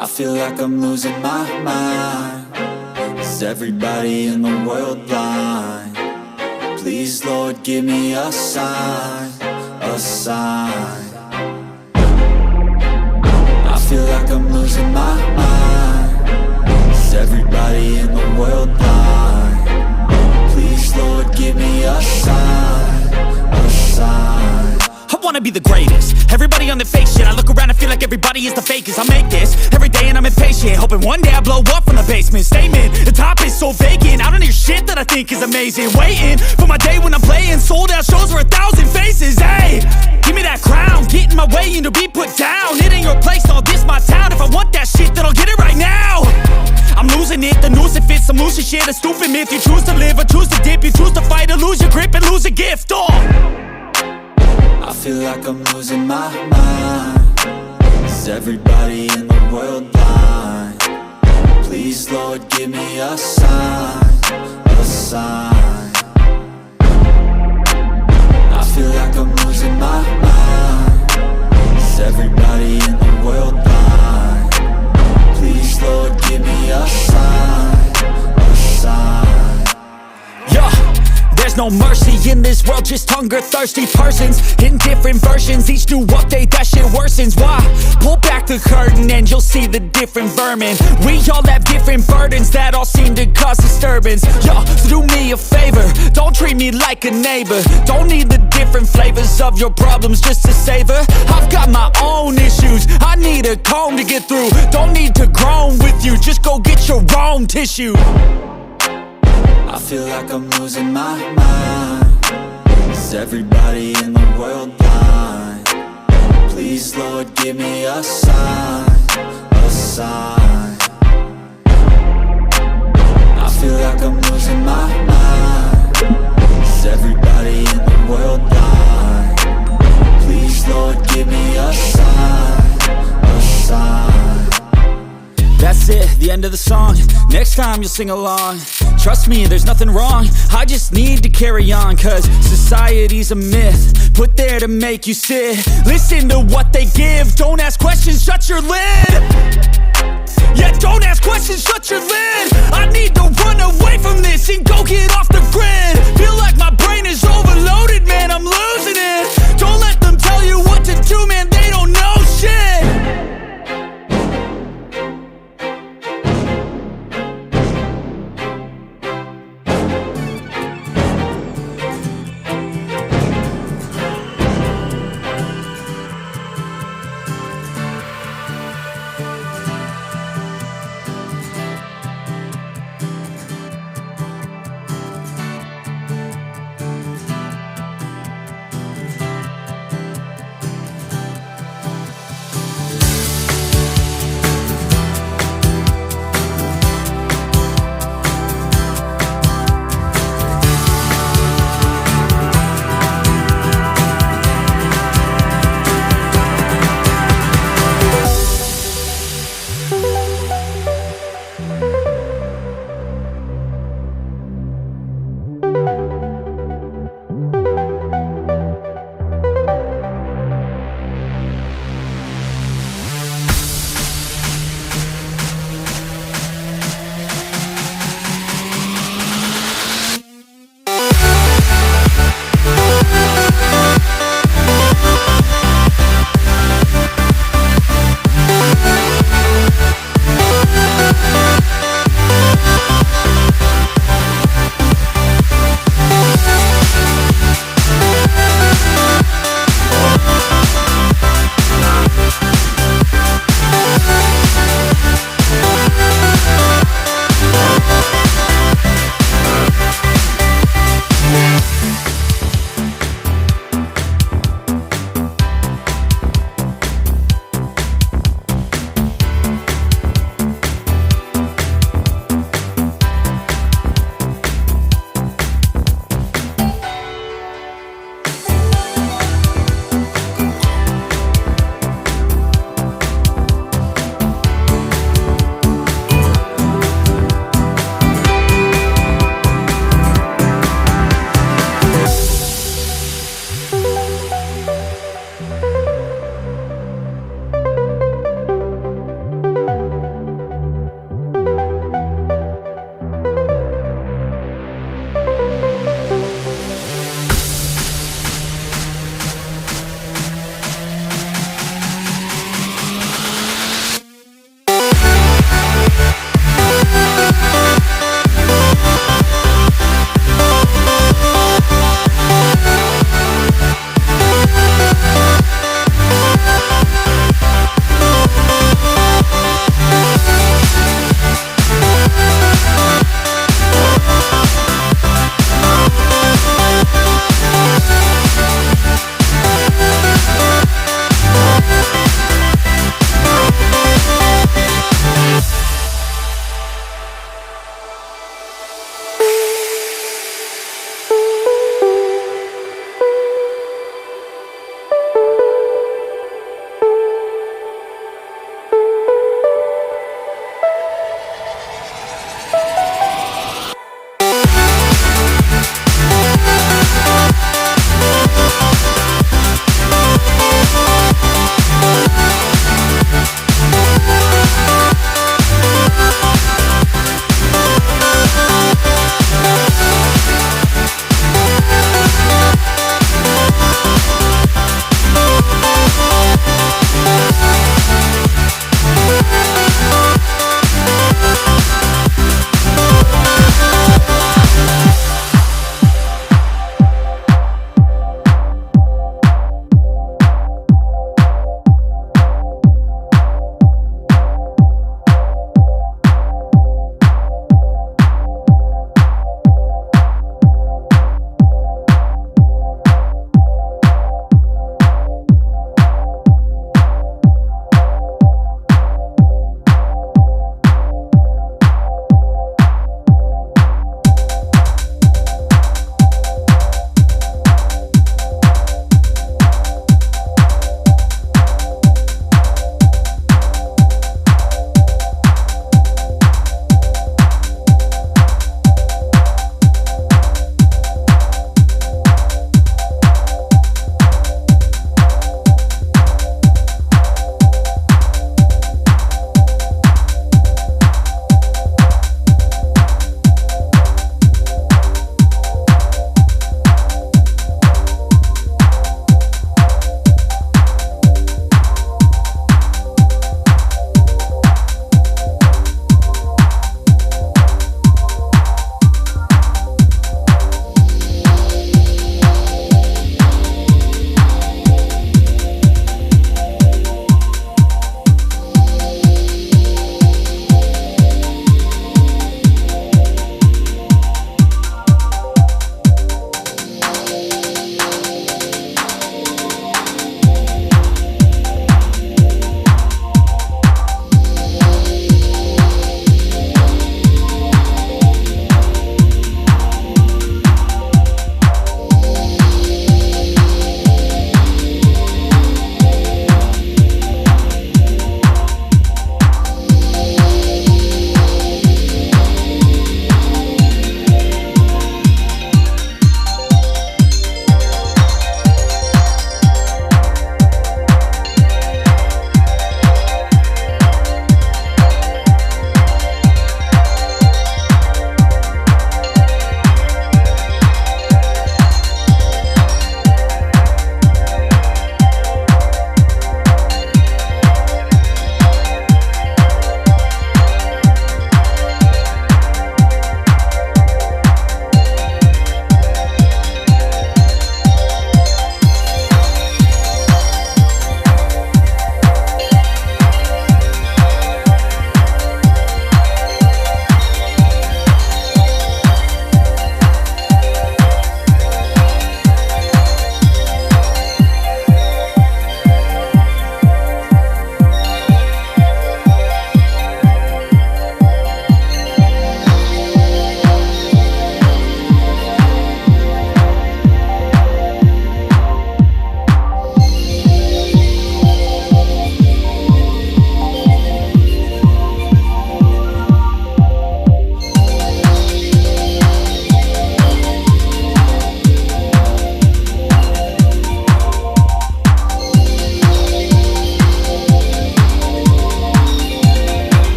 I feel like I'm losing my mind. Is everybody in the world blind? Please, Lord, give me a sign, a sign. I feel like I'm losing my mind. Is everybody in the world blind? Please, Lord, give me a sign, a sign. I wanna be the greatest. Everybody on the fake shit. I look around and feel like everybody is the fakest. I make this every day and I'm impatient, hoping one day I blow up from the basement. Statement, the top is so vacant. I don't hear shit that I think is amazing. Waiting for my day when I'm playing sold out shows for 1,000 faces. Hey, give me that crown, get in my way and to be put down. It ain't your place, no, this my town. If I want that shit, then I'll get it right now. I'm losing it, the noose it fits, some losing shit, a stupid myth. You choose to live or choose to dip, you choose to fight or lose your grip and lose a gift. I feel like I'm losing my mind. Is everybody in the world blind? Please, Lord, give me a sign, a sign. I feel like I'm losing my mind. Is everybody in the world blind? Please, Lord, give me a sign, a sign. Yeah. There's no mercy in this world, just hunger-thirsty persons in different versions. Each new update, that shit worsens. Why? Pull back the curtain and you'll see the different vermin. We all have different burdens that all seem to cause disturbance. Yo, so do me a favor, don't treat me like a neighbor. Don't need the different flavors of your problems just to savor. I've got my own issues, I need a comb to get through. Don't need to groan with you, just go get your own tissue. I feel like I'm losing my mind. Is everybody in the world blind? Please, Lord, give me a sign, a sign. I feel like I'm losing my mind. Is everybody in the world blind? Please, Lord, give me a sign, a sign. That's it, the end of the song. Next time you'll sing along. Trust me, there's nothing wrong. I just need to carry on, cause society's a myth put there to make you sit. Listen to what they give. Don't ask questions, shut your lid. Yeah, don't ask questions, shut your lid. I need to run away from this and go get off the grid.